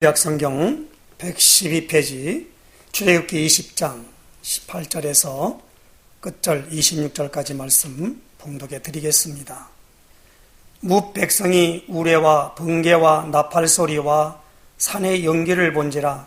구약성경 112페이지 출애굽기 20장 18절에서 끝절 26절까지 말씀 봉독해 드리겠습니다. 뭇 백성이 우레와 번개와 나팔 소리와 산의 연기를 본지라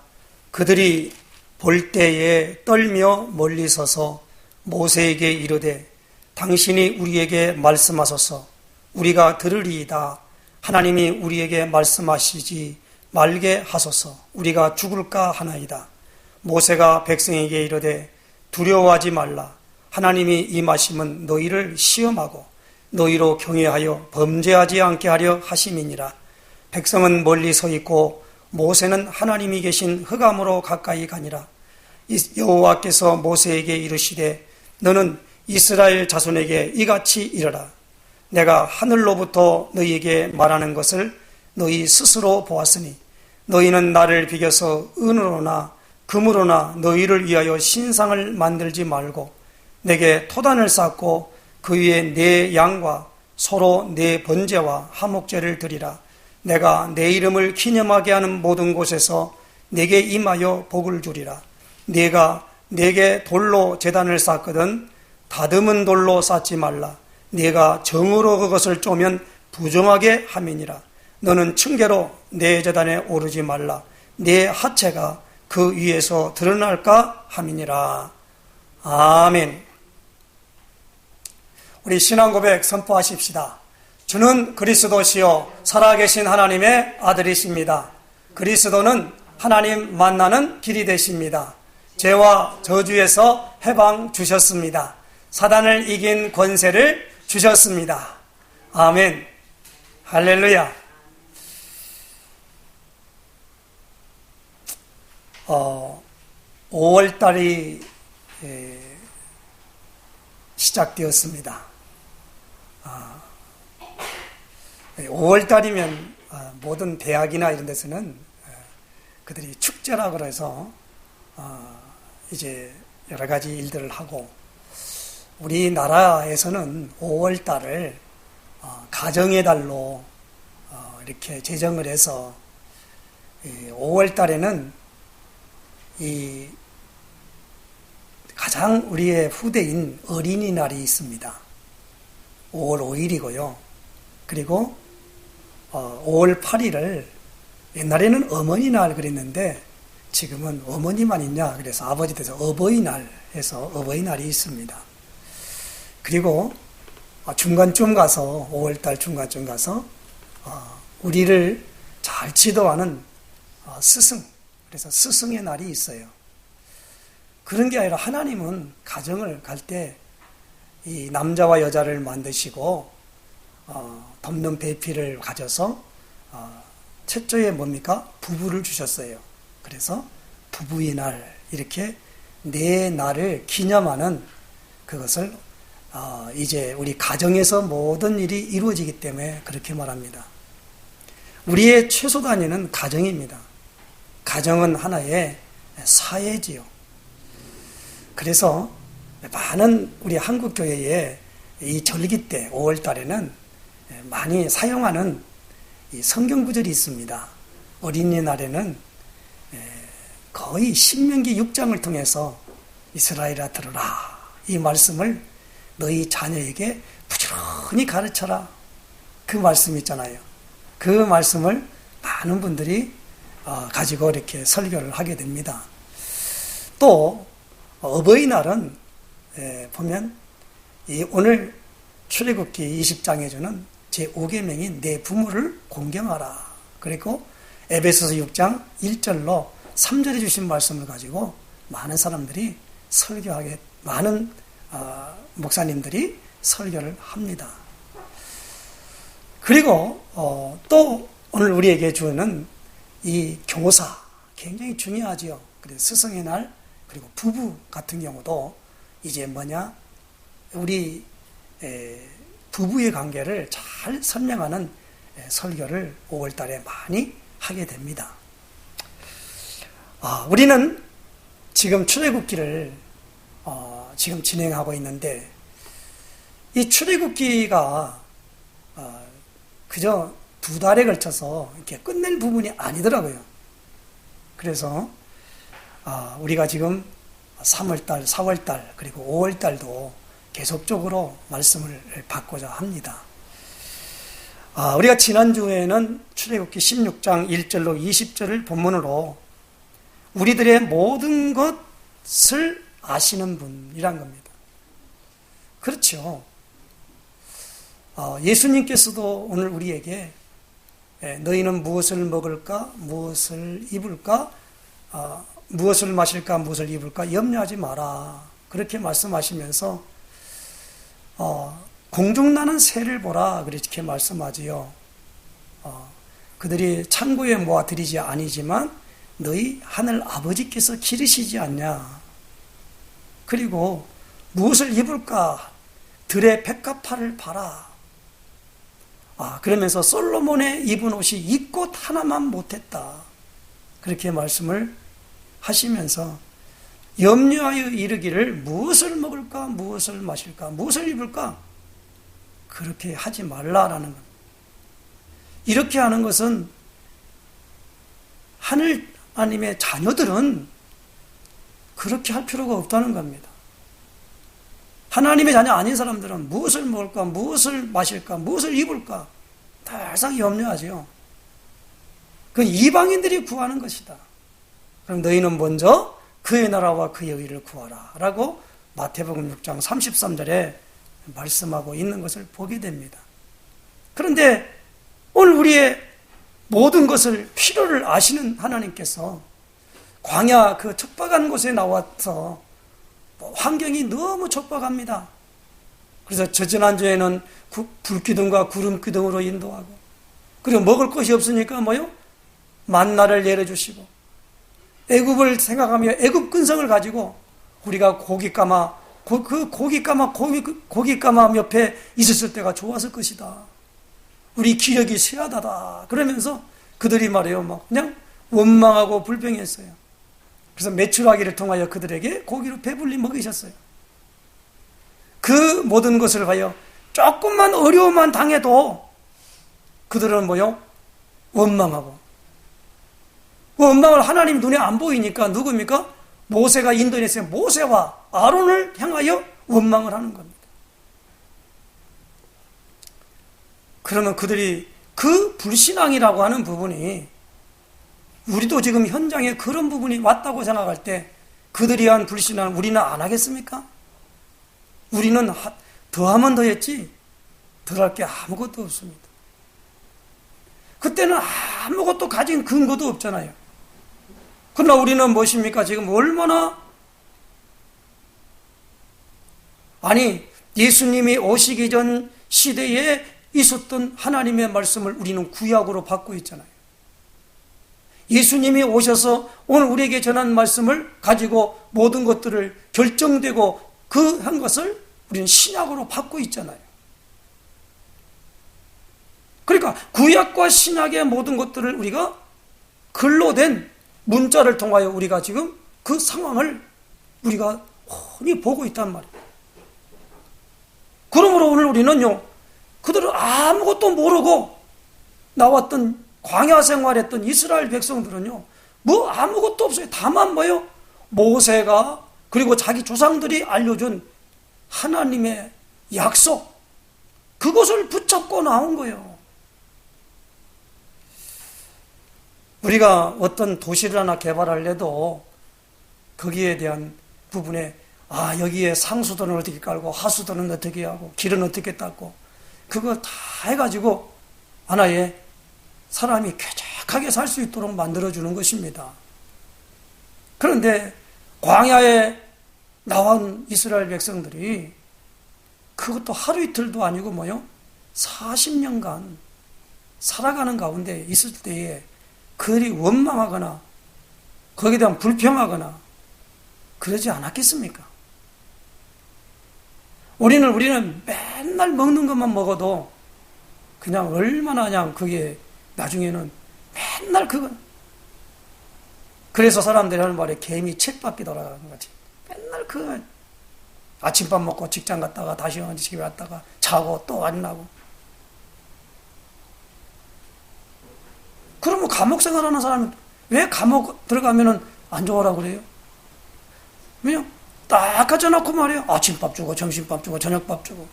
그들이 볼 때에 떨며 멀리 서서 모세에게 이르되 당신이 우리에게 말씀하소서 우리가 들으리이다. 하나님이 우리에게 말씀하시지 말게 하소서 우리가 죽을까 하나이다. 모세가 백성에게 이르되 두려워하지 말라. 하나님이 임하심은 너희를 시험하고 너희로 경외하여 범죄하지 않게 하려 하심이니라. 백성은 멀리 서 있고 모세는 하나님이 계신 흑암으로 가까이 가니라. 여호와께서 모세에게 이르시되 너는 이스라엘 자손에게 이같이 이르라. 내가 하늘로부터 너희에게 말하는 것을 너희 스스로 보았으니 너희는 나를 비겨서 은으로나 금으로나 너희를 위하여 신상을 만들지 말고 내게 토단을 쌓고 그 위에 내 양과 서로 내 번제와 화목제를 드리라. 내가 내 이름을 기념하게 하는 모든 곳에서 내게 임하여 복을 주리라. 네가 내게 돌로 제단을 쌓거든 다듬은 돌로 쌓지 말라. 네가 정으로 그것을 쪼면 부정하게 함이니라. 너는 층계로 내 제단에 오르지 말라. 내 하체가 그 위에서 드러날까 함이니라. 아멘. 우리 신앙 고백 선포하십시다. 주는 그리스도시요 살아계신 하나님의 아들이십니다. 그리스도는 하나님 만나는 길이 되십니다. 죄와 저주에서 해방 주셨습니다. 사단을 이긴 권세를 주셨습니다. 아멘. 할렐루야. 5월달이 시작되었습니다. 5월달이면 모든 대학이나 이런 데서는 그들이 축제라 그래서 이제 여러 가지 일들을 하고 우리나라에서는 5월달을 가정의 달로 이렇게 제정을 해서 5월달에는 이 가장 우리의 후대인 어린이날이 있습니다. 5월 5일이고요. 그리고 5월 8일을 옛날에는 어머니날 그랬는데 지금은 어머니만 있냐 그래서 아버지 돼서 어버이날 해서 어버이날이 있습니다. 그리고 중간쯤 가서 5월달 중간쯤 가서 우리를 잘 지도하는 스승 그래서 스승의 날이 있어요. 그런 게 아니라 하나님은 가정을 갈 때 이 남자와 여자를 만드시고 덮는 배필을 가져서 최초에 뭡니까? 부부를 주셨어요. 그래서 부부의 날 이렇게 내 날을 기념하는 그것을 이제 우리 가정에서 모든 일이 이루어지기 때문에 그렇게 말합니다. 우리의 최소 단위는 가정입니다. 가정은 하나의 사회지요. 그래서 많은 우리 한국교회에 이 절기 때 5월 달에는 많이 사용하는 이 성경 구절이 있습니다. 어린이날에는 거의 신명기 6장을 통해서 이스라엘아 들으라 이 말씀을 너희 자녀에게 부지런히 가르쳐라 그 말씀 있잖아요. 그 말씀을 많은 분들이 가지고 이렇게 설교를 하게 됩니다. 또 어버이날은 보면 오늘 출애굽기 20장에 주는 제5계명인 내 부모를 공경하라. 그리고 에베소서 6장 1절로 3절에 주신 말씀을 가지고 많은 사람들이 설교하게 많은 목사님들이 설교를 합니다. 그리고 또 오늘 우리에게 주는 이 교사 굉장히 중요하지요. 그래서 스승의 날 그리고 부부 같은 경우도 이제 뭐냐 우리 부부의 관계를 잘 설명하는 설교를 5월 달에 많이 하게 됩니다. 우리는 지금 출애굽기를 지금 진행하고 있는데 이 출애굽기가 그저 2달에 걸쳐서 이렇게 끝낼 부분이 아니더라고요. 그래서 우리가 지금 3월달, 4월달, 그리고 5월달도 계속적으로 말씀을 받고자 합니다. 우리가 지난주에는 출애굽기 16장 1절로 20절을 본문으로 우리들의 모든 것을 아시는 분이란 겁니다. 그렇죠. 예수님께서도 오늘 우리에게 너희는 무엇을 먹을까, 무엇을 입을까, 무엇을 마실까, 무엇을 입을까 염려하지 마라. 그렇게 말씀하시면서 공중나는 새를 보라 그렇게 말씀하지요. 그들이 창고에 모아 들이지 아니지만 너희 하늘 아버지께서 기르시지 않냐. 그리고 무엇을 입을까? 들의 백합화를 봐라. 그러면서 솔로몬의 입은 옷이 입꽃 하나만 못했다. 그렇게 말씀을 하시면서 염려하여 이르기를 무엇을 먹을까, 무엇을 마실까, 무엇을 입을까? 그렇게 하지 말라라는 겁니다. 이렇게 하는 것은 하나님의 자녀들은 그렇게 할 필요가 없다는 겁니다. 하나님의 자녀 아닌 사람들은 무엇을 먹을까, 무엇을 마실까, 무엇을 입을까 항상 염려하지요. 그건 이방인들이 구하는 것이다. 그럼 너희는 먼저 그의 나라와 그의 의를 구하라 라고 마태복음 6장 33절에 말씀하고 있는 것을 보게 됩니다. 그런데 오늘 우리의 모든 것을 필요를 아시는 하나님께서 광야 그 척박한 곳에 나와서 환경이 너무 척박합니다. 그래서 지난주에는 불기둥과 구름기둥으로 인도하고, 그리고 먹을 것이 없으니까 만나를 내려주시고, 애굽을 생각하며 애굽 근성을 가지고 우리가 고깃가마 옆에 있었을 때가 좋았을 것이다. 우리 기력이 쇠하다다. 그러면서 그들이 말해요. 그냥 원망하고 불평했어요. 그래서 메추라기를 통하여 그들에게 고기로 배불리 먹이셨어요. 그 모든 것을 하여 조금만 어려움만 당해도 그들은 원망하고, 원망을 하나님 눈에 안 보이니까 누굽니까? 모세가 인도했어요. 모세와 아론을 향하여 원망을 하는 겁니다. 그러면 그들이 그 불신앙이라고 하는 부분이, 우리도 지금 현장에 그런 부분이 왔다고 생각할 때 그들이 한 불신앙을 우리는 안 하겠습니까? 우리는 더하면 더했지 덜할 게 아무것도 없습니다. 그때는 아무것도 가진 근거도 없잖아요. 그러나 우리는 무엇입니까? 지금 얼마나, 예수님이 오시기 전 시대에 있었던 하나님의 말씀을 우리는 구약으로 받고 있잖아요. 예수님이 오셔서 오늘 우리에게 전한 말씀을 가지고 모든 것들을 결정되고 한 것을 우리는 신약으로 받고 있잖아요. 그러니까 구약과 신약의 모든 것들을 우리가 글로 된 문자를 통하여 우리가 지금 그 상황을 우리가 훤히 보고 있단 말이에요. 그러므로 오늘 우리는요, 그들은 아무것도 모르고 나왔던 광야 생활했던 이스라엘 백성들은요, 아무것도 없어요. 다만 모세가 그리고 자기 조상들이 알려준 하나님의 약속, 그것을 붙잡고 나온 거예요. 우리가 어떤 도시를 하나 개발하려도 거기에 대한 부분에 여기에 상수도는 어떻게 깔고 하수도는 어떻게 하고 길은 어떻게 닦고 그거 다 해가지고 하나의 사람이 쾌적하게 살 수 있도록 만들어주는 것입니다. 그런데 광야에 나온 이스라엘 백성들이 그것도 하루 이틀도 아니고 40년간 살아가는 가운데 있을 때에 그들이 원망하거나 거기에 대한 불평하거나 그러지 않았겠습니까? 우리는 맨날 먹는 것만 먹어도 그냥 얼마나 그냥 그게 나중에는 맨날 그거. 그래서 사람들이 하는 말에 개미 쳇바퀴 돌아가는 거지. 맨날 그거. 아침밥 먹고 직장 갔다가 다시 집에 왔다가 자고 또 안 나고. 그러면 감옥 생활하는 사람이 왜 감옥 들어가면은 안 좋아라 그래요? 그냥 딱 갖춰놓고 말이에요. 아침밥 주고, 점심밥 주고, 저녁밥 주고.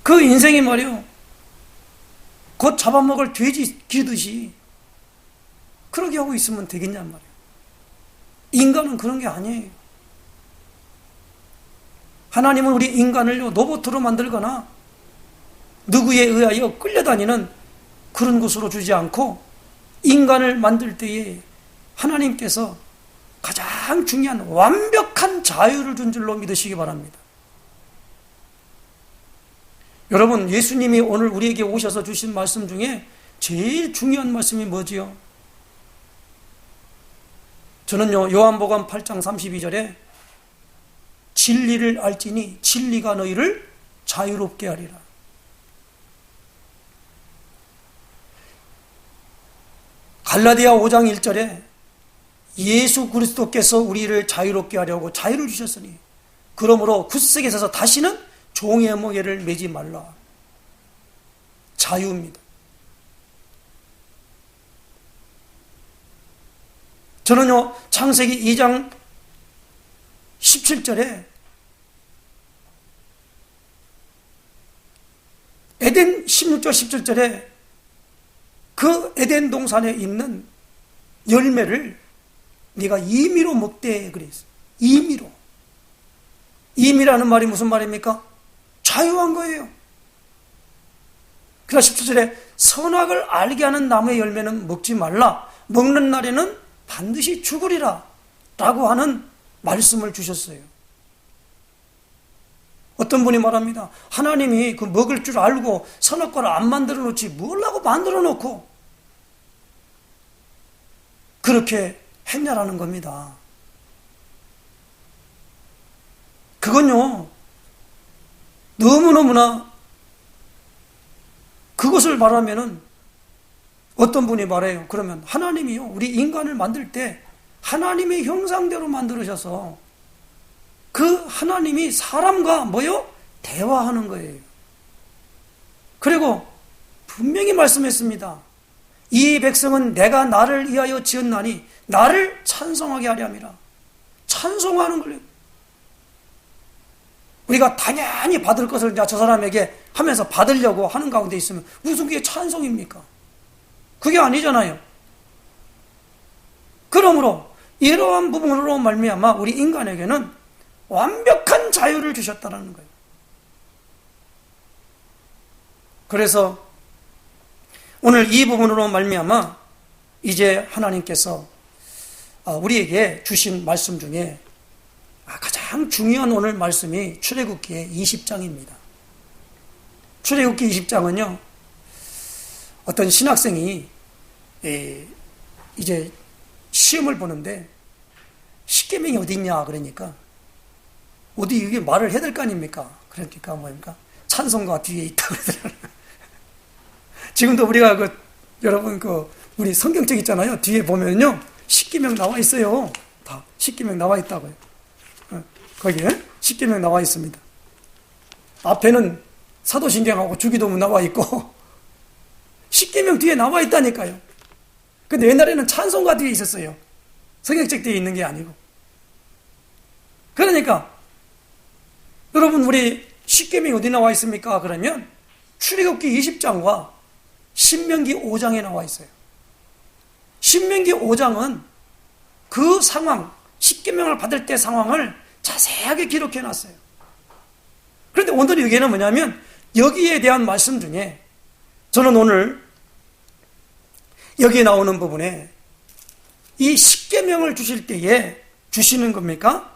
그 인생이 말이에요. 곧 잡아먹을 돼지 기르듯이 그러게 하고 있으면 되겠냔 말이에요. 인간은 그런 게 아니에요. 하나님은 우리 인간을요, 로봇으로 만들거나 누구에 의하여 끌려다니는 그런 곳으로 주지 않고 인간을 만들 때에 하나님께서 가장 중요한 완벽한 자유를 준 줄로 믿으시기 바랍니다. 여러분, 예수님이 오늘 우리에게 오셔서 주신 말씀 중에 제일 중요한 말씀이 뭐지요? 저는요, 요한복음 8장 32절에 진리를 알지니 진리가 너희를 자유롭게 하리라. 갈라디아 5장 1절에 예수 그리스도께서 우리를 자유롭게 하려고 자유를 주셨으니 그러므로 굳세게 서서 다시는 종의 멍에를 매지 말라. 자유입니다. 저는요, 창세기 2장 17절에 에덴 16절 17절에 그 에덴 동산에 있는 열매를 네가 임의로 먹되 그랬어요. 임의로. 임의라는 말이 무슨 말입니까? 자유한 거예요. 그러나 17절에 선악을 알게 하는 나무의 열매는 먹지 말라. 먹는 날에는 반드시 죽으리라. 라고 하는 말씀을 주셨어요. 어떤 분이 말합니다. 하나님이 그 먹을 줄 알고 선악과를 안 만들어 놓지 뭘 하고 만들어 놓고 그렇게 했냐라는 겁니다. 그건요, 너무너무나 그것을 말하면은 어떤 분이 말해요. 그러면 하나님이요, 우리 인간을 만들 때 하나님의 형상대로 만들으셔서 그 하나님이 사람과 뭐요? 대화하는 거예요. 그리고 분명히 말씀했습니다. 이 백성은 내가 나를 위하여 지었나니 나를 찬송하게 하려 함이라. 찬송하는 거예요. 우리가 당연히 받을 것을 저 사람에게 하면서 받으려고 하는 가운데 있으면 무슨 그게 찬송입니까? 그게 아니잖아요. 그러므로 이러한 부분으로 말미암아 우리 인간에게는 완벽한 자유를 주셨다는 거예요. 그래서 오늘 이 부분으로 말미암아 이제 하나님께서 우리에게 주신 말씀 중에 가장 중요한 오늘 말씀이 출애굽기 20장입니다. 출애굽기 20장은요, 어떤 신학생이 이제 시험을 보는데 십계명이 어디 있냐 그러니까 어디 이게 말을 해야 될 거 아닙니까? 그러니까 뭐입니까? 찬송가 뒤에 있다 그러더라고요. 지금도 우리가 여러분 우리 성경책 있잖아요. 뒤에 보면요 십계명 나와 있어요. 다 십계명 나와 있다고요. 거기에 십계명 나와 있습니다. 앞에는 사도신경하고 주기도문 나와 있고 십계명 뒤에 나와 있다니까요. 근데 옛날에는 찬송가 뒤에 있었어요. 성경책 뒤에 있는 게 아니고. 그러니까 여러분, 우리 십계명이 어디 나와 있습니까? 그러면 출애굽기 20장과 신명기 5장에 나와 있어요. 신명기 5장은 그 상황, 십계명을 받을 때 상황을 자세하게 기록해 놨어요. 그런데 오늘 여기는 뭐냐면 여기에 대한 말씀 중에 저는 오늘 여기에 나오는 부분에 이 십계명을 주실 때에 주시는 겁니까?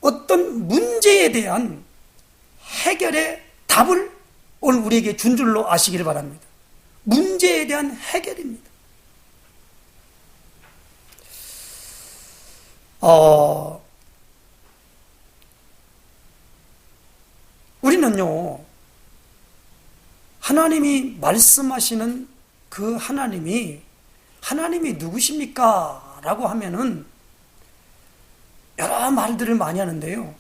어떤 문제에 대한 해결의 답을 오늘 우리에게 준 줄로 아시기를 바랍니다. 문제에 대한 해결입니다. 우리는요, 하나님이 말씀하시는 그 하나님이 누구십니까? 라고 하면은 여러 말들을 많이 하는데요.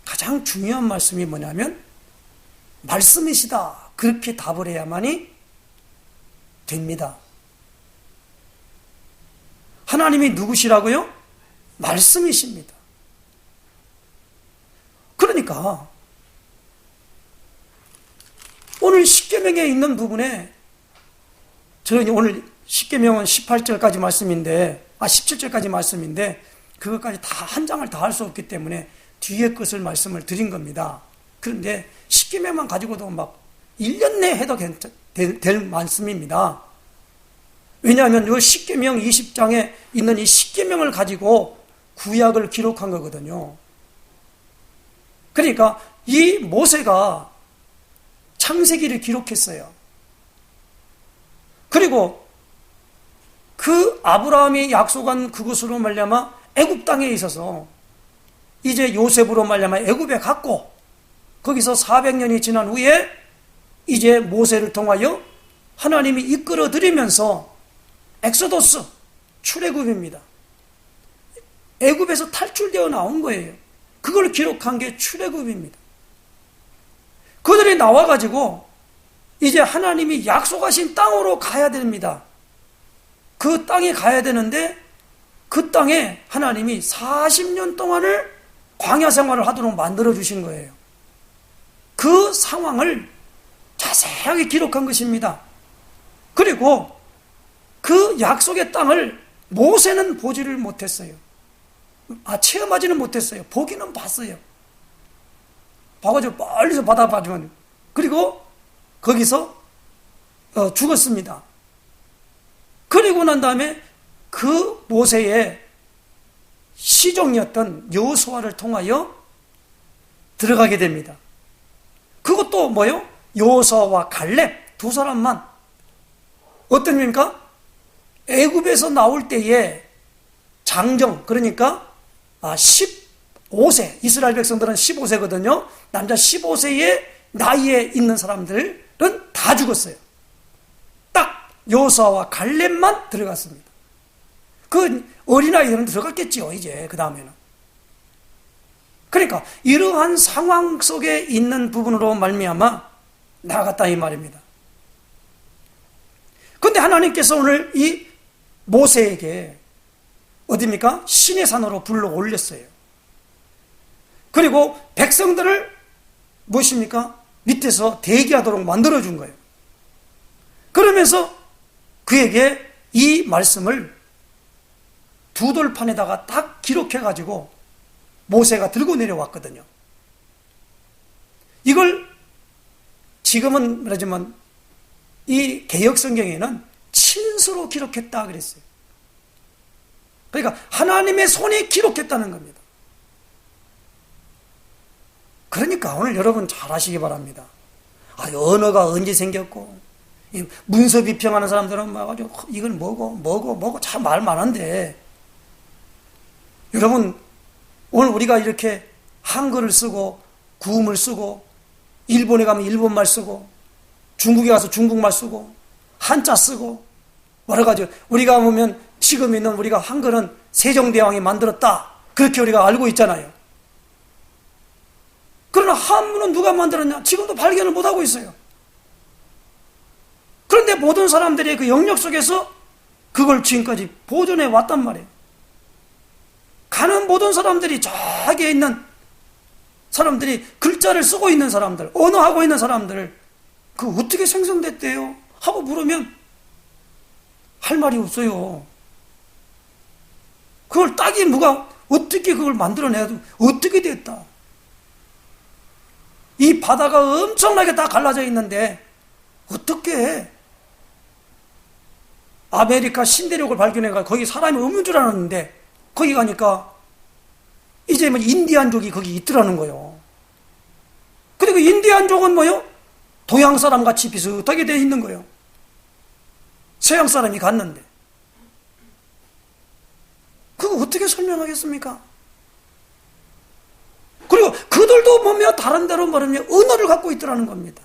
가장 중요한 말씀이 뭐냐면 말씀이시다. 그렇게 답을 해야만이 됩니다. 하나님이 누구시라고요? 말씀이십니다. 그러니까 오늘 십계명에 있는 부분에 저는 오늘 십계명은 18절까지 말씀인데 17절까지 말씀인데 그것까지 다 한 장을 다 할 수 없기 때문에 뒤에 것을 말씀을 드린 겁니다. 그런데 십계명만 가지고도 막 1년 내에 해도 될 말씀입니다. 왜냐하면 이 십계명 20장에 있는 이 십계명을 가지고 구약을 기록한 거거든요. 그러니까 이 모세가 창세기를 기록했어요. 그리고 그 아브라함이 약속한 그곳으로 말미암아 애굽 땅에 있어서 이제 요셉으로 말미암아 애굽에 갔고 거기서 400년이 지난 후에 이제 모세를 통하여 하나님이 이끌어 드리면서 엑소더스 출애굽입니다. 애굽에서 탈출되어 나온 거예요. 그걸 기록한 게 출애굽입니다. 그들이 나와가지고 이제 하나님이 약속하신 땅으로 가야 됩니다. 그 땅에 가야 되는데 그 땅에 하나님이 40년 동안을 광야 생활을 하도록 만들어 주신 거예요. 그 상황을 자세하게 기록한 것입니다. 그리고 그 약속의 땅을 모세는 보지를 못했어요. 체험하지는 못했어요. 보기는 봤어요. 봐가지고 멀리서 받아봐주면 그리고 거기서 죽었습니다. 그리고 난 다음에 그 모세의 시종이었던 여호수아를 통하여 들어가게 됩니다. 그것도 뭐요? 여호수아와 갈렙 두 사람만. 어떤 의미입니까? 애굽에서 나올 때에 장정, 그러니까 15세, 이스라엘 백성들은 15세거든요. 남자 15세의 나이에 있는 사람들은 다 죽었어요. 딱 여호수아와 갈렙만 들어갔습니다. 그 어린아이들은 들어갔겠죠, 이제 그 다음에는. 그러니까 이러한 상황 속에 있는 부분으로 말미암아 나아갔다 이 말입니다. 그런데 하나님께서 오늘 이 모세에게 어디입니까? 신의 산으로 불러 올렸어요. 그리고 백성들을 무엇입니까? 밑에서 대기하도록 만들어준 거예요. 그러면서 그에게 이 말씀을 두 돌판에다가 딱 기록해가지고 모세가 들고 내려왔거든요. 이걸 지금은 말하지만 이 개역 성경에는 친수로 기록했다 그랬어요. 그러니까 하나님의 손이 기록했다는 겁니다. 그러니까 오늘 여러분 잘 아시기 바랍니다. 언어가 언제 생겼고 문서 비평하는 사람들은 막 아주 이건 뭐고 참 말 많은데 여러분 오늘 우리가 이렇게 한글을 쓰고 구음을 쓰고 일본에 가면 일본말 쓰고 중국에 가서 중국말 쓰고 한자 쓰고 여러 가지 우리가 보면 지금 있는 우리가 한글은 세종대왕이 만들었다 그렇게 우리가 알고 있잖아요. 그러나 한문은 누가 만들었냐? 지금도 발견을 못하고 있어요. 그런데 모든 사람들이 그 영역 속에서 그걸 지금까지 보존해 왔단 말이에요. 가는 모든 사람들이 저기에 있는 사람들이 글자를 쓰고 있는 사람들, 언어하고 있는 사람들 그 어떻게 생성됐대요? 하고 물으면 할 말이 없어요. 그걸 딱히 누가 어떻게 그걸 만들어내도 어떻게 됐다. 이 바다가 엄청나게 다 갈라져 있는데 어떻게 해? 아메리카 신대륙을 발견해가 거기 사람이 없는 줄 알았는데 거기 가니까 이제 뭐 인디안족이 거기 있더라는 거예요. 그리고 인디안족은 뭐요? 동양 사람 같이 비슷하게 되어 있는 거예요. 서양 사람이 갔는데 그거 어떻게 설명하겠습니까? 그리고 그들도 보면 다른 데로 말하면 언어를 갖고 있더라는 겁니다.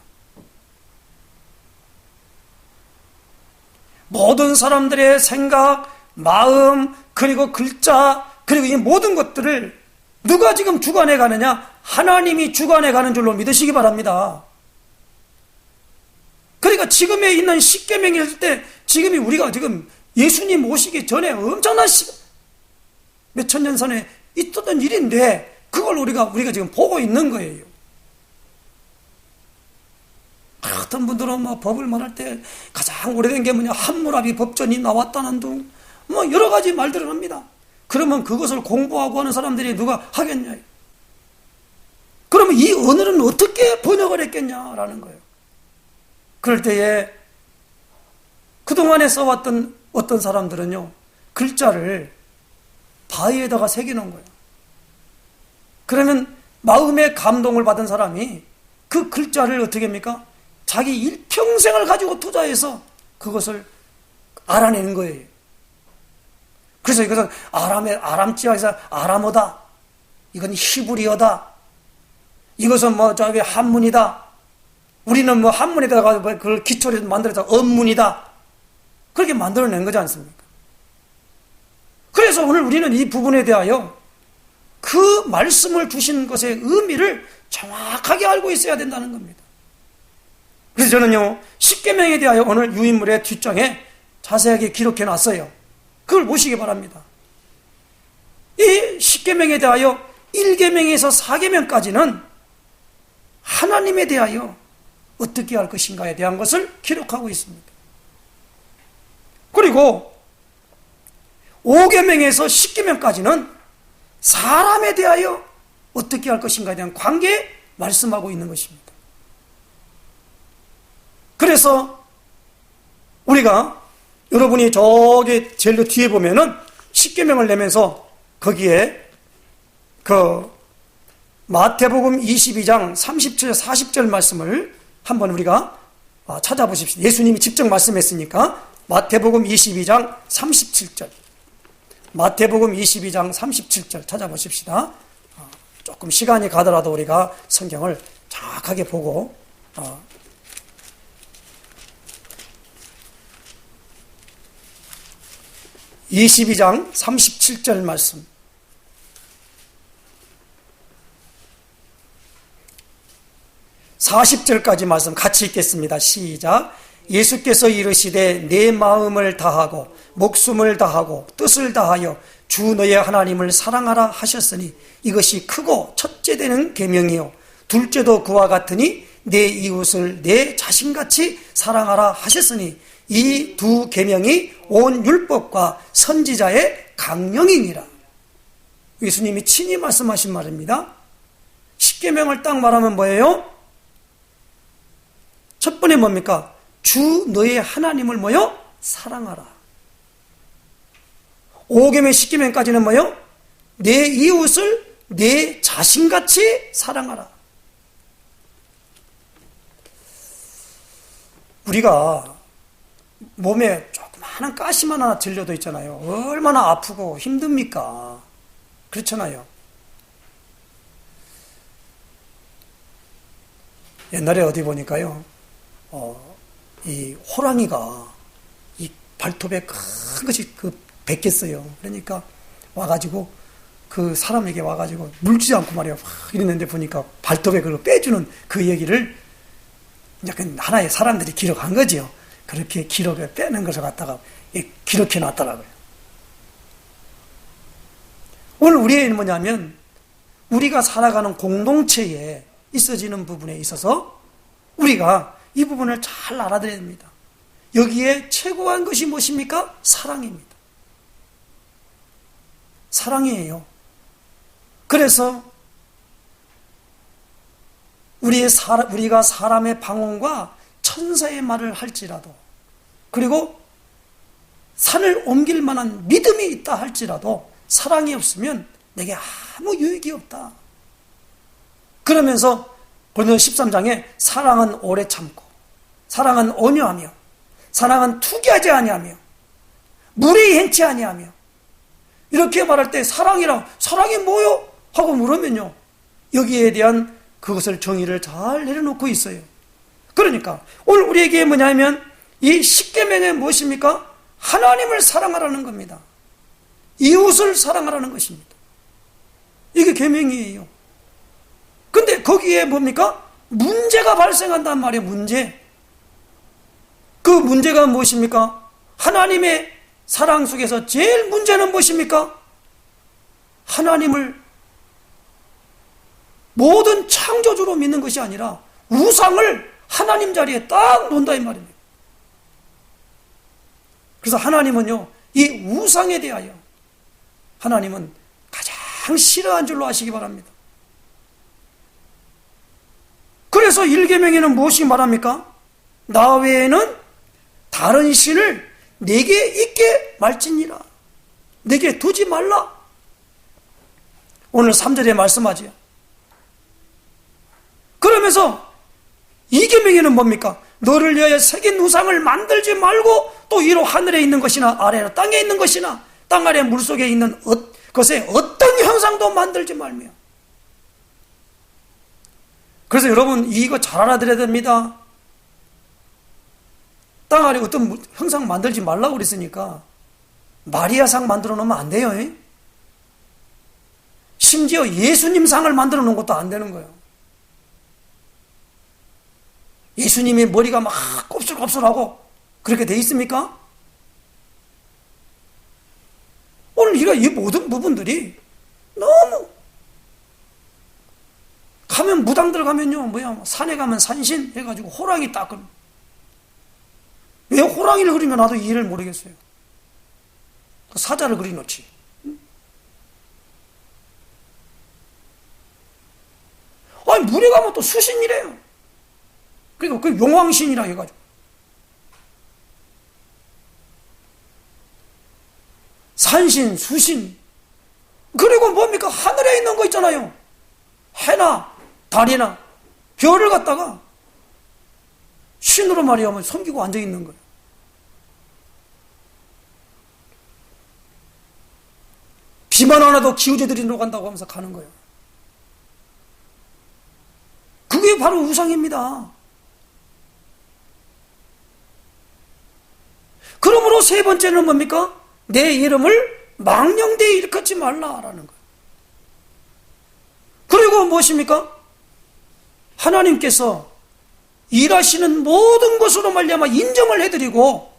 모든 사람들의 생각, 마음, 그리고 글자, 그리고 이 모든 것들을 누가 지금 주관해 가느냐? 하나님이 주관해 가는 줄로 믿으시기 바랍니다. 그러니까 지금에 있는 십계명이 있을 때 지금이 우리가 지금 예수님 오시기 전에 엄청난 몇천 년 전에 있었던 일인데 그걸 우리가 지금 보고 있는 거예요. 어떤 분들은 뭐 법을 말할 때 가장 오래된 게 뭐냐, 함무라비 법전이 나왔다는 등 뭐 여러 가지 말들을 합니다. 그러면 그것을 공부하고 하는 사람들이 누가 하겠냐? 그러면 이 언어는 어떻게 번역을 했겠냐라는 거예요. 그럴 때에 그동안에 써왔던 어떤 사람들은요, 글자를 바위에다가 새기는 거예요. 그러면 마음의 감동을 받은 사람이 그 글자를 어떻게 합니까? 자기 일평생을 가지고 투자해서 그것을 알아내는 거예요. 그래서 이것은 아람지역에서 아람어다. 이건 히브리어다. 이것은 뭐 저기 한문이다. 우리는 뭐 한문에다가 그걸 기초로 만들어서 언문이다. 그렇게 만들어낸 거지 않습니까? 그래서 오늘 우리는 이 부분에 대하여 그 말씀을 주신 것의 의미를 정확하게 알고 있어야 된다는 겁니다. 그래서 저는요, 십계명에 대하여 오늘 유인물의 뒷장에 자세하게 기록해 놨어요. 그걸 보시기 바랍니다. 이 십계명에 대하여 1계명에서 4계명까지는 하나님에 대하여 어떻게 할 것인가에 대한 것을 기록하고 있습니다. 그리고 5계명에서 10계명까지는 사람에 대하여 어떻게 할 것인가에 대한 관계에 말씀하고 있는 것입니다. 그래서 우리가 여러분이 저기 제일 뒤에 보면은 10계명을 내면서 거기에 그 마태복음 22장 37절 40절 말씀을 한번 우리가 찾아보십시오. 예수님이 직접 말씀했으니까 마태복음 22장 37절 마태복음 22장 37절 찾아보십시다. 조금 시간이 가더라도 우리가 성경을 정확하게 보고 22장 37절 말씀. (40절까지) 말씀 같이 읽겠습니다. 시작. 예수께서 이르시되 내 마음을 다하고 목숨을 다하고 뜻을 다하여 주 너의 하나님을 사랑하라 하셨으니 이것이 크고 첫째 되는 계명이요 둘째도 그와 같으니 내 이웃을 내 자신같이 사랑하라 하셨으니 이 두 계명이 온 율법과 선지자의 강령이니라. 예수님이 친히 말씀하신 말입니다. 십계명을 딱 말하면 뭐예요? 첫 번에 뭡니까? 주 너의 하나님을 뭐요? 사랑하라. 5계명 10계명까지는 뭐요? 내 이웃을 내 자신같이 사랑하라. 우리가 몸에 조그마한 가시만 하나 들려도 있잖아요. 얼마나 아프고 힘듭니까? 그렇잖아요. 옛날에 어디 보니까요, 이 호랑이가 이 발톱에 큰 것이 뱉겠어요. 그러니까 와가지고 그 사람에게 와가지고 물지 않고 말이야. 이랬는데 보니까 발톱에 그걸 빼주는 그 얘기를 약간 하나의 사람들이 기록한 거죠. 그렇게 기록을 빼는 것을 갖다가 기록해 놨더라고요. 오늘 우리의 뭐냐면 우리가 살아가는 공동체에 있어지는 부분에 있어서 우리가 이 부분을 잘 알아들어야 됩니다. 여기에 최고한 것이 무엇입니까? 사랑입니다. 사랑이에요. 그래서 우리가 사람의 방언과 천사의 말을 할지라도, 그리고 산을 옮길 만한 믿음이 있다 할지라도 사랑이 없으면 내게 아무 유익이 없다. 그러면서 고린도서 13장에 사랑은 오래 참고, 사랑은 온유하며, 사랑은 투기하지 아니하며, 무례히 행치 아니하며, 이렇게 말할 때 사랑이 뭐요? 하고 물으면요, 여기에 대한 그것을 정의를 잘 내려놓고 있어요. 그러니까 오늘 우리에게 뭐냐면 이 십계명이 무엇입니까? 하나님을 사랑하라는 겁니다. 이웃을 사랑하라는 것입니다. 이게 계명이에요. 근데 거기에 뭡니까? 문제가 발생한단 말이에요. 문제. 그 문제가 무엇입니까? 하나님의 사랑 속에서 제일 문제는 무엇입니까? 하나님을 모든 창조주로 믿는 것이 아니라 우상을 하나님 자리에 딱 놓는다 이 말입니다. 그래서 하나님은요, 이 우상에 대하여 하나님은 가장 싫어한 줄로 아시기 바랍니다. 그래서 1계명에는 무엇이 말합니까? 나 외에는 다른 신을 내게 있게 말지니라. 내게 두지 말라. 오늘 3절에 말씀하지요. 그러면서 2계명에는 뭡니까? 너를 위하여 새긴 우상을 만들지 말고 또 위로 하늘에 있는 것이나 아래로 땅에 있는 것이나 땅 아래 물속에 있는 것에 어떤 형상도 만들지 말며. 그래서 여러분 이거 잘 알아들어야 됩니다. 땅 아래 어떤 형상 만들지 말라고 그랬으니까 마리아상 만들어 놓으면 안 돼요. 심지어 예수님 상을 만들어 놓은 것도 안 되는 거예요. 예수님이 머리가 막 곱슬곱슬하고 그렇게 돼 있습니까? 오늘 이 모든 부분들이 너무 가면 무당들 가면요 산에 가면 산신 해가지고 호랑이 딱 그려. 왜 호랑이를 그린가 나도 이해를 모르겠어요. 사자를 그려놓지. 아니 물에 가면 또 수신이래요. 그러니까 그 용왕신이라 해가지고 산신, 수신, 그리고 뭡니까? 하늘에 있는 거 있잖아요. 해나 달이나 별을 갖다가 신으로 말이야면 섬기고 앉아 있는 거예요. 비만 안 와도 기우제 드리러 간다고 하면서 가는 거예요. 그게 바로 우상입니다. 그러므로 세 번째는 뭡니까? 내 이름을 망령되이 일컫지 말라라는 거예요. 그리고 무엇입니까? 하나님께서 일하시는 모든 것으로 말미암아 인정을 해드리고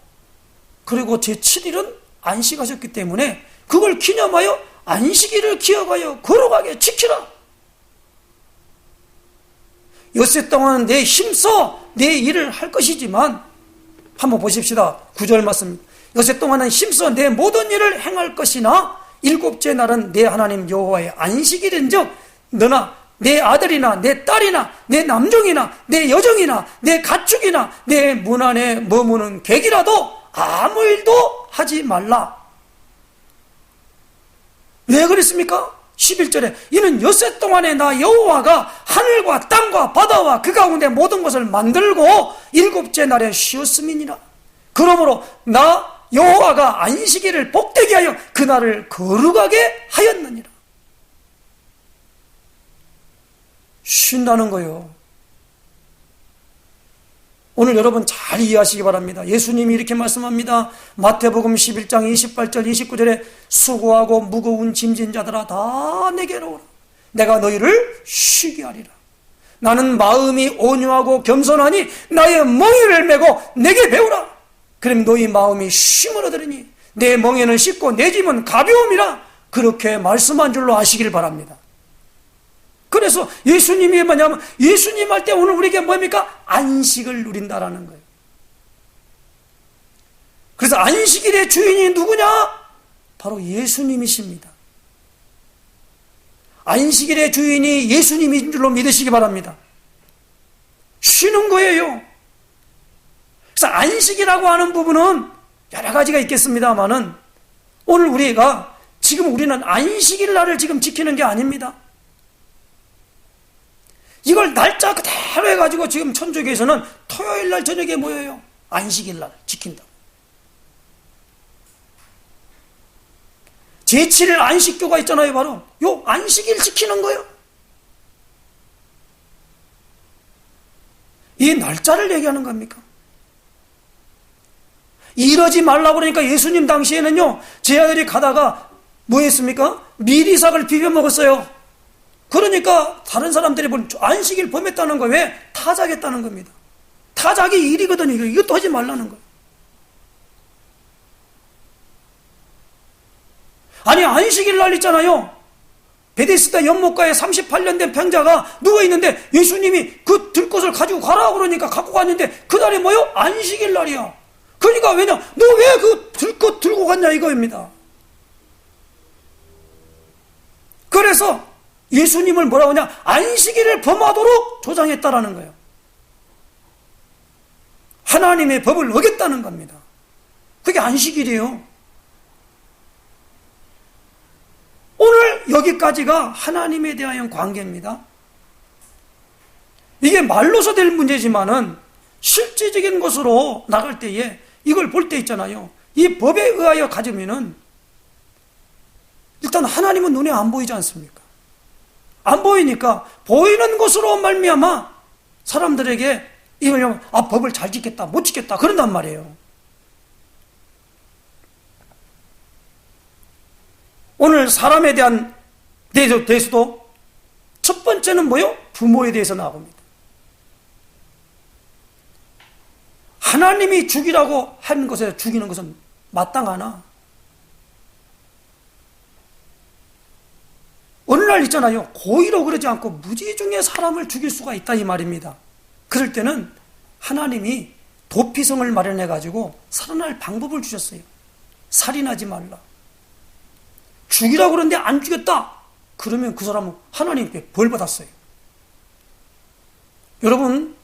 그리고 제7일은 안식하셨기 때문에 그걸 기념하여 안식일을 기억하여 거룩하게 지키라. 엿새 동안 내 힘써 내 일을 할 것이지만 한번 보십시다. 9절 말씀. 엿새 동안은 힘써 내 모든 일을 행할 것이나 일곱째 날은 내 하나님 여호와의 안식일인즉 너나 내 아들이나 내 딸이나 내 남종이나 내 여종이나 내 가축이나 내 문 안에 머무는 객이라도 아무 일도 하지 말라. 왜 그랬습니까? 11절에 이는 엿새 동안에 나 여호와가 하늘과 땅과 바다와 그 가운데 모든 것을 만들고 일곱째 날에 쉬었음이니라. 그러므로 나 여호와가 안식일을 복되게 하여 그날을 거룩하게 하였느니라. 쉰다는 거예요. 오늘 여러분 잘 이해하시기 바랍니다. 예수님이 이렇게 말씀합니다. 마태복음 11장 28절 29절에 수고하고 무거운 짐진 자들아 다 내게로 오라. 내가 너희를 쉬게 하리라. 나는 마음이 온유하고 겸손하니 나의 멍에를 메고 내게 배우라. 그럼 너희 마음이 쉼을 얻으리니 내 멍에는 쉽고 내 짐은 가벼움이라. 그렇게 말씀한 줄로 아시길 바랍니다. 그래서 예수님이 뭐냐면 예수님 할 때 오늘 우리에게 뭡니까? 안식을 누린다라는 거예요. 그래서 안식일의 주인이 누구냐? 바로 예수님이십니다. 안식일의 주인이 예수님인 줄로 믿으시기 바랍니다. 쉬는 거예요. 그래서 안식이라고 하는 부분은 여러 가지가 있겠습니다만은 오늘 우리가 지금 우리는 안식일 날을 지금 지키는 게 아닙니다. 이걸 날짜 그대로 해가지고 지금 천주교에서는 토요일 날 저녁에 모여요. 안식일 날 지킨다. 제7일 안식교가 있잖아요. 바로 요 안식일 지키는 거예요. 이 날짜를 얘기하는 겁니까? 이러지 말라고 그러니까 예수님 당시에는요, 제 아들이 가다가 뭐 했습니까? 미리삭을 비벼 먹었어요. 그러니까 다른 사람들이 본 안식일 범했다는 거예요. 왜? 타작했다는 겁니다. 다 자기 일이거든요. 이것도 하지 말라는 거예요. 아니, 안식일 날 있잖아요. 베데스다 연못가에 38년 된 병자가 누워있는데 예수님이 그 들것을 가지고 가라고 그러니까 갖고 갔는데 그날이 뭐요? 안식일 날이야. 그러니까 왜냐? 너 왜 그 들것 들고 갔냐 이거입니다. 그래서 예수님을 뭐라고 하냐? 안식일을 범하도록 조장했다라는 거예요. 하나님의 법을 어겼다는 겁니다. 그게 안식일이에요. 오늘 여기까지가 하나님에 대한 관계입니다. 이게 말로서 될 문제지만은 실제적인 것으로 나갈 때에 이걸 볼 때 있잖아요. 이 법에 의하여 가지면은 일단 하나님은 눈에 안 보이지 않습니까? 안 보이니까 보이는 것으로 말미암아 사람들에게 이걸 법을 잘 지켰다, 못 지켰다 그런단 말이에요. 오늘 사람에 대한 대해서도 첫 번째는 뭐요? 부모에 대해서 나옵니다. 하나님이 죽이라고 한 것에 죽이는 것은 마땅하나? 어느 날 있잖아요. 고의로 그러지 않고 무지중에 사람을 죽일 수가 있다 이 말입니다. 그럴 때는 하나님이 도피성을 마련해가지고 살아날 방법을 주셨어요. 살인하지 말라. 죽이라고 그러는데 안 죽였다. 그러면 그 사람은 하나님께 벌 받았어요. 여러분,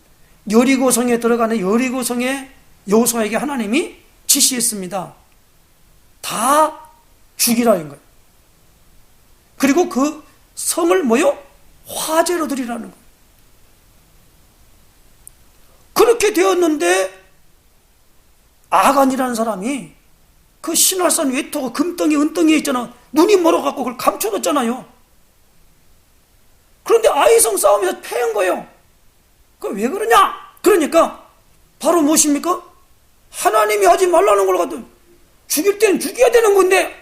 여리고성에 들어가는 여리고성의 여호수아에게 하나님이 지시했습니다. 다 죽이라는 거예요. 그리고 그 성을 뭐요? 화제로 드리라는 거예요. 그렇게 되었는데 아간이라는 사람이 그 신할산 외토가 금덩이 은덩이에 있잖아. 눈이 멀어갖고 그걸 감춰뒀잖아요. 그런데 아이성 싸움에서 패한 거예요. 그 왜 그러냐? 그러니까 바로 무엇입니까? 하나님이 하지 말라는 걸 갖다 죽일 때는 죽여야 되는 건데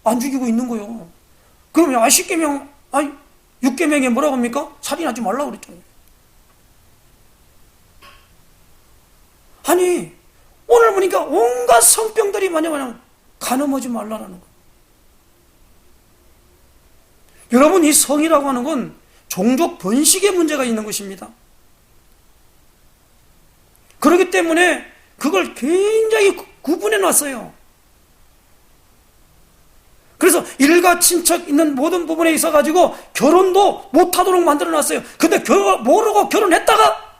안 죽이고 있는 거예요. 그러면 10계명, 6계명에 뭐라고 합니까? 살인하지 말라고 그랬잖아요. 아니, 오늘 보니까 온갖 성병들이 마냥 간음하지 말라는 거예요. 여러분, 이 성이라고 하는 건 종족 번식의 문제가 있는 것입니다. 그렇기 때문에 그걸 굉장히 구분해 놨어요. 그래서 일가 친척 있는 모든 부분에 있어가지고 결혼도 못하도록 만들어 놨어요. 근데 모르고 결혼했다가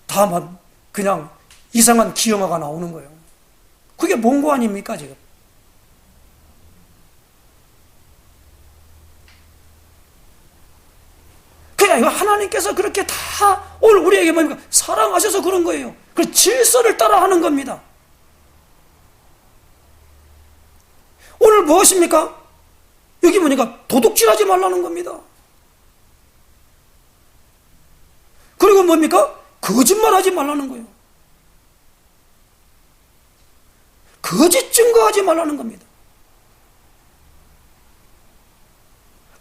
다만 그냥 이상한 기형아가 나오는 거예요. 그게 뭔고 아닙니까 지금? 그냥 이거 하나님께서 그렇게 다 오늘 우리에게 뭡니까? 사랑하셔서 그런 거예요. 그 질서를 따라 하는 겁니다. 오늘 무엇입니까? 여기 보니까 도둑질하지 말라는 겁니다. 그리고 뭡니까? 거짓말하지 말라는 거예요. 거짓 증거하지 말라는 겁니다.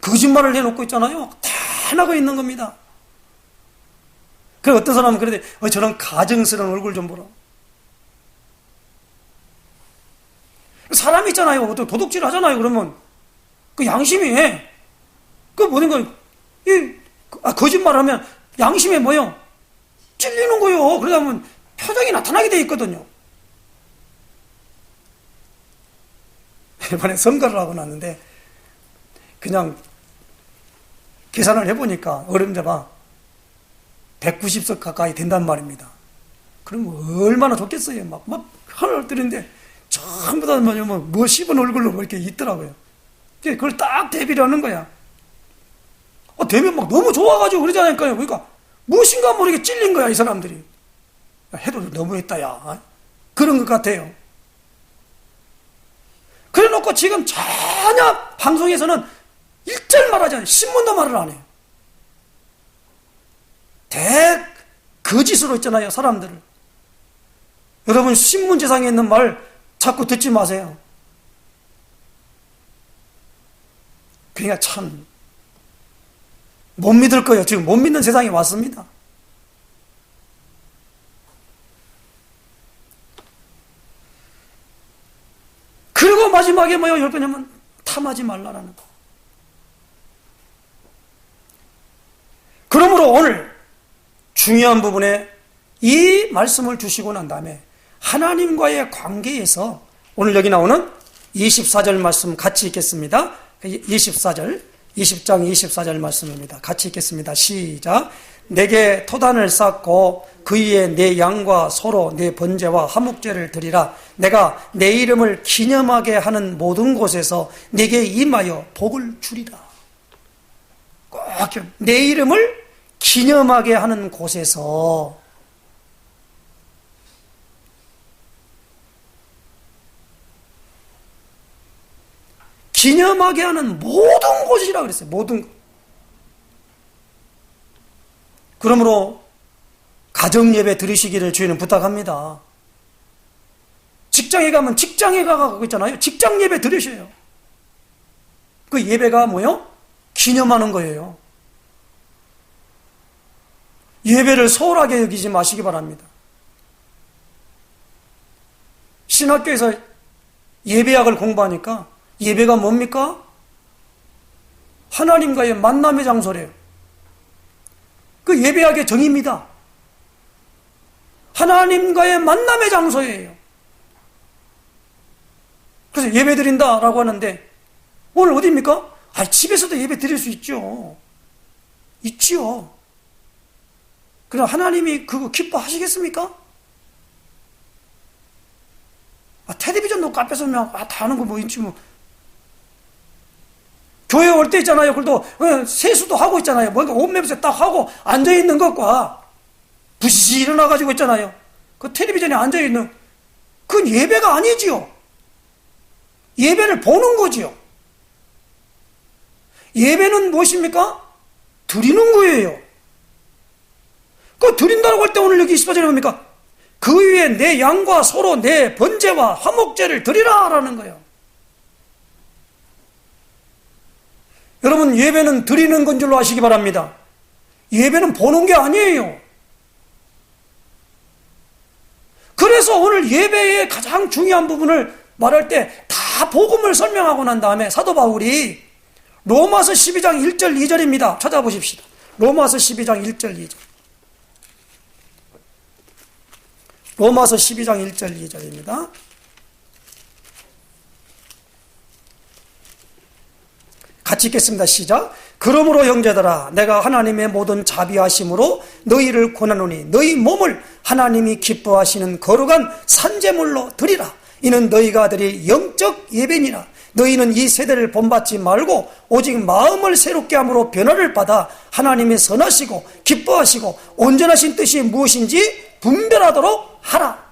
거짓말을 해놓고 있잖아요. 다 나고 있는 겁니다. 그래 어떤 사람은 그러대 저런 가증스러운 얼굴 좀 보라. 사람이 있잖아요. 도둑질 하잖아요. 그러면 그 양심이 그 모든 걸 거짓말하면 양심에 뭐요? 찔리는 거요. 그러다 보면 표정이 나타나게 돼 있거든요. 이번에 선거를 하고 났는데 그냥 계산을 해보니까 어른자가 190석 가까이 된단 말입니다. 그럼 얼마나 좋겠어요. 막 하늘 뜨는데 전부 다 뭐 씹은 얼굴로 이렇게 있더라고요. 그걸 딱 대비를 하는 거야. 되면 막 너무 좋아가지고 그러잖아요. 그러니까 무엇인가 모르게 찔린 거야, 이 사람들이. 해도 너무했다, 야. 그런 것 같아요. 그래 놓고 지금 전혀 방송에서는 일절 말하지 않아요. 신문도 말을 안 해요. 거짓으로 있잖아요, 사람들을. 여러분, 신문지상에 있는 말 자꾸 듣지 마세요. 그러니까 참 못 믿을 거예요. 지금 못 믿는 세상이 왔습니다. 그리고 마지막에 뭐요? 열 거냐면 탐하지 말라라는 거. 그러므로 오늘 중요한 부분에 이 말씀을 주시고 난 다음에 하나님과의 관계에서 오늘 여기 나오는 24절 말씀 같이 읽겠습니다. 24절, 20장 24절 말씀입니다. 같이 읽겠습니다. 시작. 내게 토단을 쌓고 그 위에 내 양과 소로 내 번제와 화목제를 드리라. 내가 내 이름을 기념하게 하는 모든 곳에서 내게 임하여 복을 주리라. 꼭 내 이름을 기념하게 하는 곳에서 기념하게 하는 모든 곳이라 그랬어요. 모든 곳. 그러므로 가정예배 드리시기를 주의는 부탁합니다. 직장에 가면 직장에 가고 있잖아요. 직장예배 드리셔요. 그 예배가 뭐요? 기념하는 거예요. 예배를 소홀하게 여기지 마시기 바랍니다. 신학교에서 예배학을 공부하니까 예배가 뭡니까? 하나님과의 만남의 장소래요. 그 예배학의 정의입니다. 하나님과의 만남의 장소예요. 그래서 예배 드린다라고 하는데 오늘 어디입니까? 집에서도 예배 드릴 수 있죠. 있지요. 그럼 하나님이 그거 기뻐하시겠습니까? 텔레비전 놓고 앞에서 다 하는 거 뭐 있지 뭐. 교회 올 때 있잖아요. 그래도 세수도 하고 있잖아요. 뭔가 옷 냄새 딱 하고 앉아있는 것과 부시시 일어나가지고 있잖아요. 그 텔레비전에 앉아있는 그건 예배가 아니지요. 예배를 보는 거지요. 예배는 무엇입니까? 드리는 거예요. 그 드린다고 할 때 오늘 여기 24절에 뭡니까? 그 위에 내 양과 소로 내 번제와 화목제를 드리라 라는 거예요. 여러분 예배는 드리는 건 줄로 아시기 바랍니다. 예배는 보는 게 아니에요. 그래서 오늘 예배의 가장 중요한 부분을 말할 때 다 복음을 설명하고 난 다음에 사도 바울이 로마서 12장 1절 2절입니다. 찾아보십시다. 로마서 12장 1절 2절. 로마서 12장 1절 2절입니다. 같이 읽겠습니다. 시작. 그러므로 형제들아 내가 하나님의 모든 자비하심으로 너희를 권하노니 너희 몸을 하나님이 기뻐하시는 거룩한 산제물로 드리라. 이는 너희가 드릴 영적 예배니라. 너희는 이 세대를 본받지 말고 오직 마음을 새롭게 함으로 변화를 받아 하나님의 선하시고 기뻐하시고 온전하신 뜻이 무엇인지 분별하도록 하라.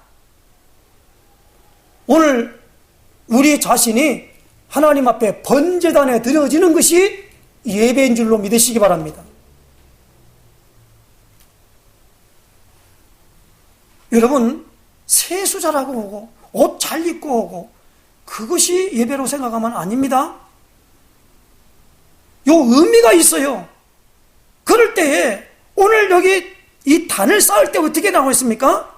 오늘 우리 자신이 하나님 앞에 번제단에 드려지는 것이 예배인 줄로 믿으시기 바랍니다. 여러분 세수 잘하고 오고 옷 잘 입고 오고 그것이 예배로 생각하면 아닙니다. 요 의미가 있어요. 그럴 때에 오늘 여기 이 단을 쌓을 때 어떻게 나와 있습니까?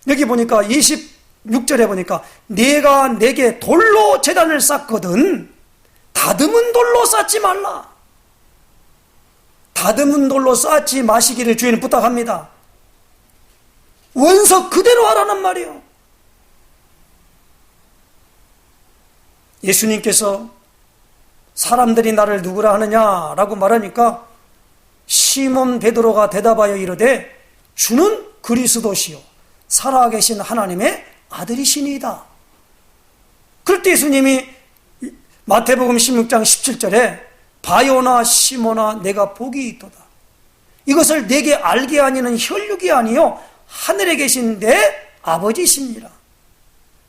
여기 보니까 26절에 보니까 내가 내게 돌로 제단을 쌓거든 다듬은 돌로 쌓지 말라. 다듬은 돌로 쌓지 마시기를 주인은 부탁합니다. 원석 그대로 하라는 말이에요. 예수님께서 사람들이 나를 누구라 하느냐라고 말하니까 시몬 베드로가 대답하여 이르되 주는 그리스도시요 살아계신 하나님의 아들이시니이다. 그럴 때 예수님이 마태복음 16장 17절에 바요나 시몬아 내가 복이 있도다. 이것을 내게 알게 하니는 혈육이 아니요 하늘에 계신 내 아버지시니라.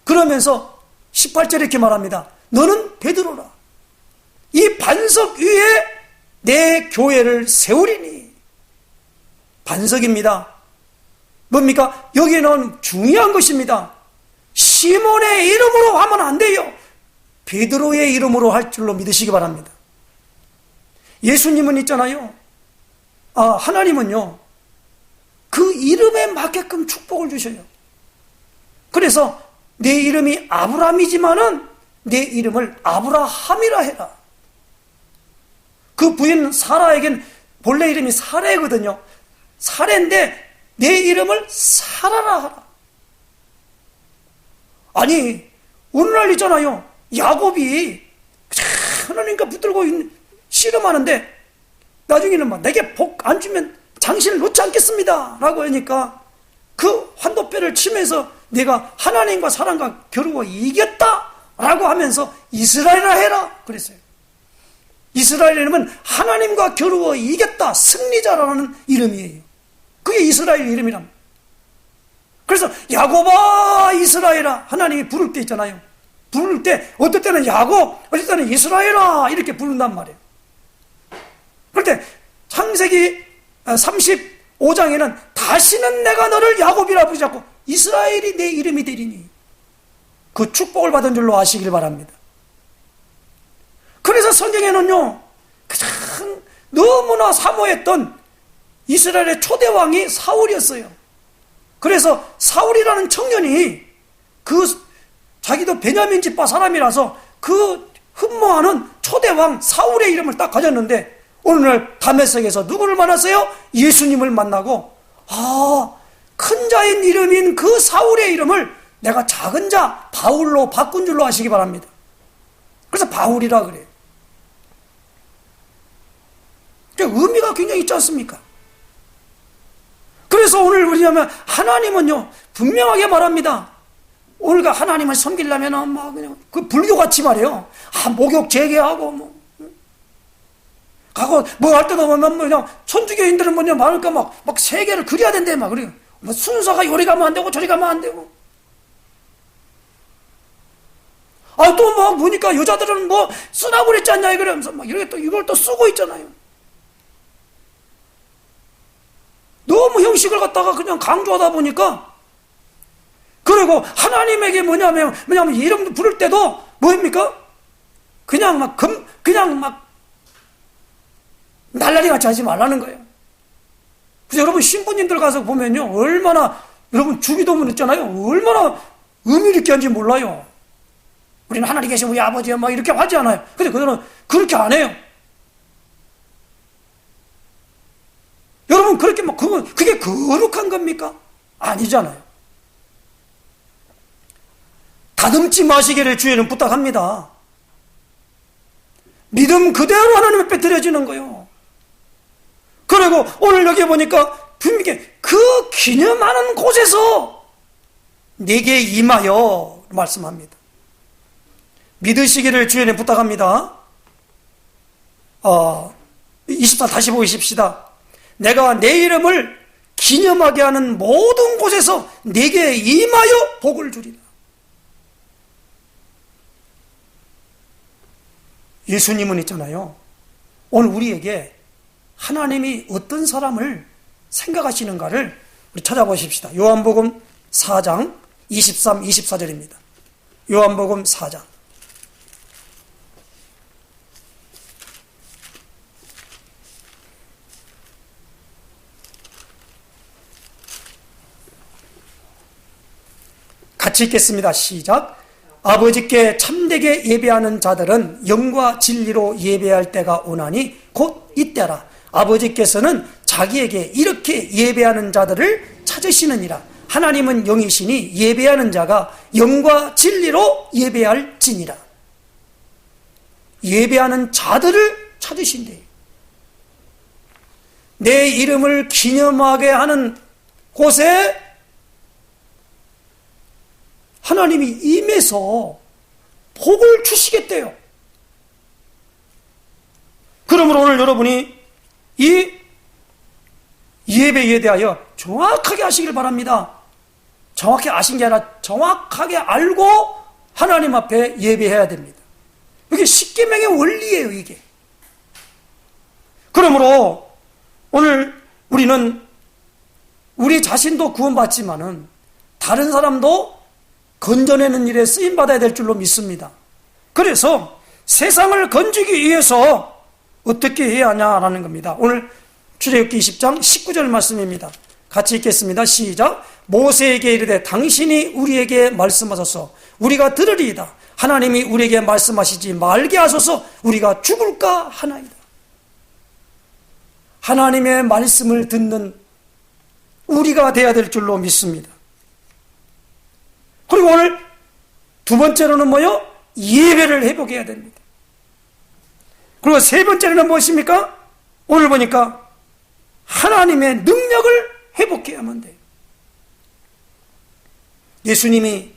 그러면서 18절에 이렇게 말합니다. 너는 베드로라. 이 반석 위에 내 교회를 세우리니. 반석입니다. 뭡니까? 여기는 중요한 것입니다. 시몬의 이름으로 하면 안 돼요. 베드로의 이름으로 할 줄로 믿으시기 바랍니다. 예수님은 있잖아요. 하나님은요, 그 이름에 맞게끔 축복을 주셔요. 그래서 내 이름이 아브람이지만은 내 이름을 아브라함이라 해라. 그 부인 사라에겐 본래 이름이 사레거든요. 사레인데 내 이름을 사라라 하라. 아니, 어느 날 있잖아요. 야곱이 하나님과 붙들고 씨름하는데 나중에는 막 내게 복 안 주면 당신을 놓지 않겠습니다 라고 하니까 그 환도뼈를 치면서 내가 하나님과 사람과 겨루어 이겼다 라고 하면서 이스라엘이라 해라 그랬어요. 이스라엘 이름은 하나님과 겨루어 이겼다, 승리자라는 이름이에요. 그게 이스라엘 이름이랍니다. 그래서 야곱아 이스라엘아 하나님이 부를 때 있잖아요. 부를 때 어떨 때는 야곱, 어떨 때는 이스라엘아 이렇게 부른단 말이에요. 그런데 창세기 35장에는 다시는 내가 너를 야곱이라 부르지 않고 이스라엘이 내 이름이 되리니 그 축복을 받은 줄로 아시길 바랍니다. 그래서 성경에는요, 가장 너무나 사모했던 이스라엘의 초대 왕이 사울이었어요. 그래서 사울이라는 청년이 자기도 베냐민 집파 사람이라서 그 흠모하는 초대 왕 사울의 이름을 딱 가졌는데 오늘날 다메섹에서 누구를 만났어요? 예수님을 만나고 큰 자인 이름인 그 사울의 이름을 내가 작은 자 바울로 바꾼 줄로 아시기 바랍니다. 그래서 바울이라 그래요. 의미가 굉장히 있지 않습니까? 그래서 오늘 우리냐면 하나님은요 분명하게 말합니다. 오늘가 하나님을 섬기려면 막 그냥 그 불교같이 말이에요. 목욕 재개하고 가고 할 때도 보면 그냥 천주교인들은 많을까 막 세계를 그려야 된대 막 그래요. 순서가 요리 가면 안 되고 저리 가면 안 되고. 또 보니까 여자들은 쓰라고 그랬지 않냐 이러면서 이렇게 이걸 또 쓰고 있잖아요. 너무 형식을 갖다가 그냥 강조하다 보니까 그리고 하나님에게 뭐냐면 이름 부를 때도 뭐입니까? 그냥 막 날라리 같이 하지 말라는 거예요. 그래서 여러분 신부님들 가서 보면요 얼마나 여러분 주기도문 있잖아요. 얼마나 의미 있게 하는지 몰라요. 우리는 하나님 계신 우리 아버지 막 이렇게 하지 않아요. 근데 그들은 그렇게 안 해요. 여러분 그렇게 그게 거룩한 겁니까? 아니잖아요. 다듬지 마시기를 주에는 부탁합니다. 믿음 그대로 하나님의 빼뜨려지는 거예요. 그리고 오늘 여기 보니까 분명히 그 기념하는 곳에서 내게 임하여 말씀합니다. 믿으시기를 주에는 부탁합니다. 24 다시 보십시다. 내가 내 이름을 기념하게 하는 모든 곳에서 내게 임하여 복을 주리라. 예수님은 있잖아요. 오늘 우리에게 하나님이 어떤 사람을 생각하시는가를 우리 찾아보십시다. 요한복음 4장 23, 24절입니다. 요한복음 4장. 같이 읽겠습니다. 시작. 아버지께 참되게 예배하는 자들은 영과 진리로 예배할 때가 오나니 곧 이때라. 아버지께서는 자기에게 이렇게 예배하는 자들을 찾으시느니라. 하나님은 영이시니 예배하는 자가 영과 진리로 예배할지니라. 예배하는 자들을 찾으신대요. 내 이름을 기념하게 하는 곳에 하나님이 임해서 복을 주시겠대요. 그러므로 오늘 여러분이 이 예배에 대하여 정확하게 하시길 바랍니다. 정확히 아신 게 아니라 정확하게 알고 하나님 앞에 예배해야 됩니다. 이게 십계명의 원리예요, 이게. 그러므로 오늘 우리는 우리 자신도 구원받지만은 다른 사람도 건져내는 일에 쓰임받아야 될 줄로 믿습니다. 그래서 세상을 건지기 위해서 어떻게 해야 하냐라는 겁니다. 오늘 출애굽기 20장 19절 말씀입니다. 같이 읽겠습니다. 시작. 모세에게 이르되 당신이 우리에게 말씀하소서 우리가 들으리이다. 하나님이 우리에게 말씀하시지 말게 하소서 우리가 죽을까 하나이다. 하나님의 말씀을 듣는 우리가 되어야 될 줄로 믿습니다. 그리고 오늘 두 번째로는 뭐요? 예배를 회복해야 됩니다. 그리고 세 번째로는 무엇입니까? 오늘 보니까 하나님의 능력을 회복해야만 돼요. 예수님이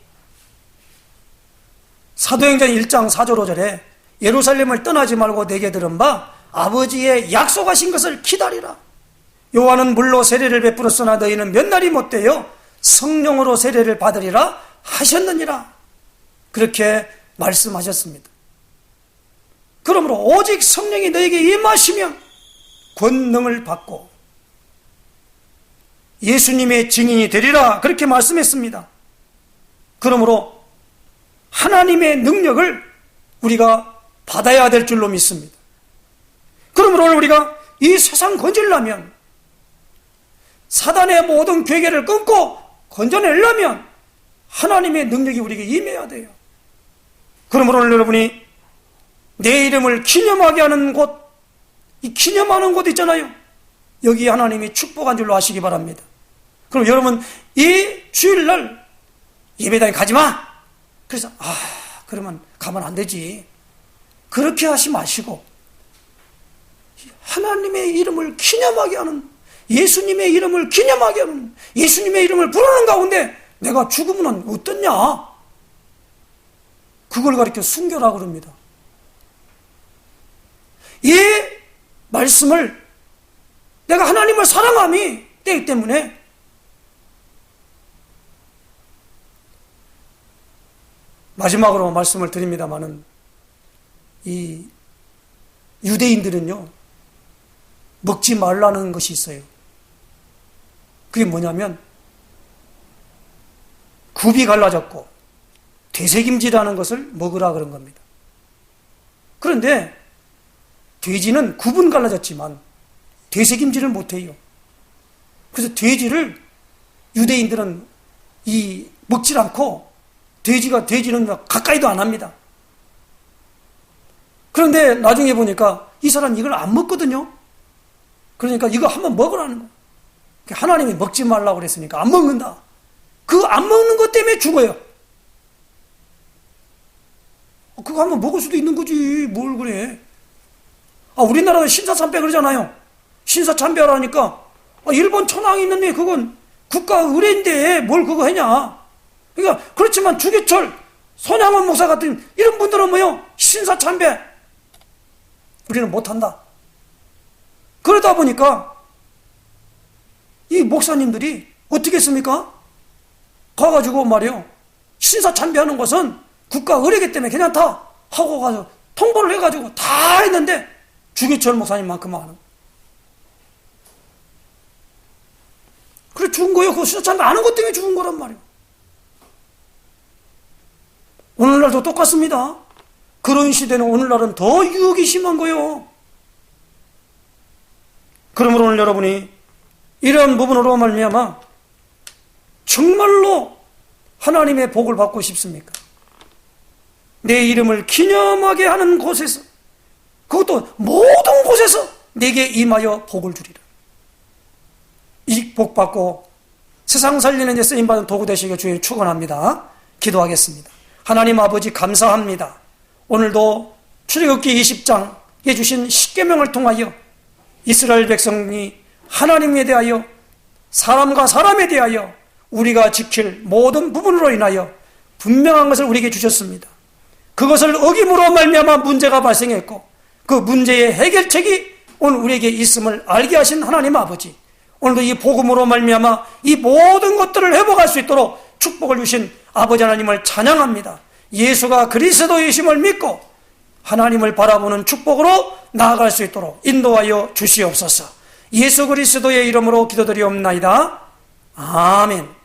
사도행전 1장 4절 5절에 예루살렘을 떠나지 말고 내게 들은 바 아버지의 약속하신 것을 기다리라. 요한은 물로 세례를 베풀었으나 너희는 몇 날이 못되어 성령으로 세례를 받으리라 하셨느니라. 그렇게 말씀하셨습니다. 그러므로 오직 성령이 너에게 임하시면 권능을 받고 예수님의 증인이 되리라. 그렇게 말씀했습니다. 그러므로 하나님의 능력을 우리가 받아야 될 줄로 믿습니다. 그러므로 오늘 우리가 이 세상 건지려면, 사단의 모든 괴계를 끊고 건져내려면 하나님의 능력이 우리에게 임해야 돼요. 그러므로 오늘 여러분이 내 이름을 기념하게 하는 곳, 이 기념하는 곳 있잖아요. 여기 하나님이 축복한 줄로 아시기 바랍니다. 그럼 여러분 이 주일날 예배당에 가지 마. 그래서 그러면 가면 안 되지. 그렇게 하지 마시고 하나님의 이름을 기념하게 하는, 예수님의 이름을 기념하게 하는, 예수님의 이름을 부르는 가운데 내가 죽으면 어떻냐? 그걸 가리켜 순교라고 그럽니다. 이 말씀을 내가 하나님을 사랑함이 되기 때문에 마지막으로 말씀을 드립니다마는 이 유대인들은요 먹지 말라는 것이 있어요. 그게 뭐냐면 굽이 갈라졌고 되새김질하는 것을 먹으라 그런 겁니다. 그런데 돼지는 굽은 갈라졌지만 되새김질을 못해요. 그래서 돼지를 유대인들은 먹질 않고 돼지는 가까이도 안 합니다. 그런데 나중에 보니까 이 사람이 이걸 안 먹거든요. 그러니까 이거 한번 먹으라는 거예요. 하나님이 먹지 말라고 그랬으니까 안 먹는다. 그 안 먹는 것 때문에 죽어요. 그거 한번 먹을 수도 있는 거지. 뭘 그래. 우리나라는 신사참배 그러잖아요. 신사참배하라니까 일본 천황이 있는데 그건 국가 의례인데 뭘 그거 하냐. 그러니까 그렇지만 주기철, 손양원 목사 같은 이런 분들은 뭐요? 신사참배 우리는 못한다. 그러다 보니까 이 목사님들이 어떻게 했습니까? 가가지고 말이요, 신사참배하는 것은 국가 의례이기 때문에 괜찮다 하고 가서 통보를 해가지고 다 했는데 주기철 목사님만큼만 하는. 그래 죽은 거예요. 그거 신사참배 안 한 것 때문에 죽은 거란 말이에요. 오늘날도 똑같습니다. 그런 시대는 오늘날은 더 유혹이 심한 거예요. 그러므로 오늘 여러분이 이러한 부분으로 말미암아 정말로 하나님의 복을 받고 싶습니까? 내 이름을 기념하게 하는 곳에서, 그것도 모든 곳에서 내게 임하여 복을 주리라. 이 복 받고 세상 살리는 데 쓰임받은 도구 되시길 주님 축원합니다. 기도하겠습니다. 하나님 아버지 감사합니다. 오늘도 출애굽기 20장에 주신 십계명을 통하여 이스라엘 백성이 하나님에 대하여, 사람과 사람에 대하여 우리가 지킬 모든 부분으로 인하여 분명한 것을 우리에게 주셨습니다. 그것을 어김으로 말미암아 문제가 발생했고 그 문제의 해결책이 오늘 우리에게 있음을 알게 하신 하나님 아버지, 오늘도 이 복음으로 말미암아 이 모든 것들을 회복할 수 있도록 축복을 주신 아버지 하나님을 찬양합니다. 예수가 그리스도이심을 믿고 하나님을 바라보는 축복으로 나아갈 수 있도록 인도하여 주시옵소서. 예수 그리스도의 이름으로 기도드리옵나이다. 아멘.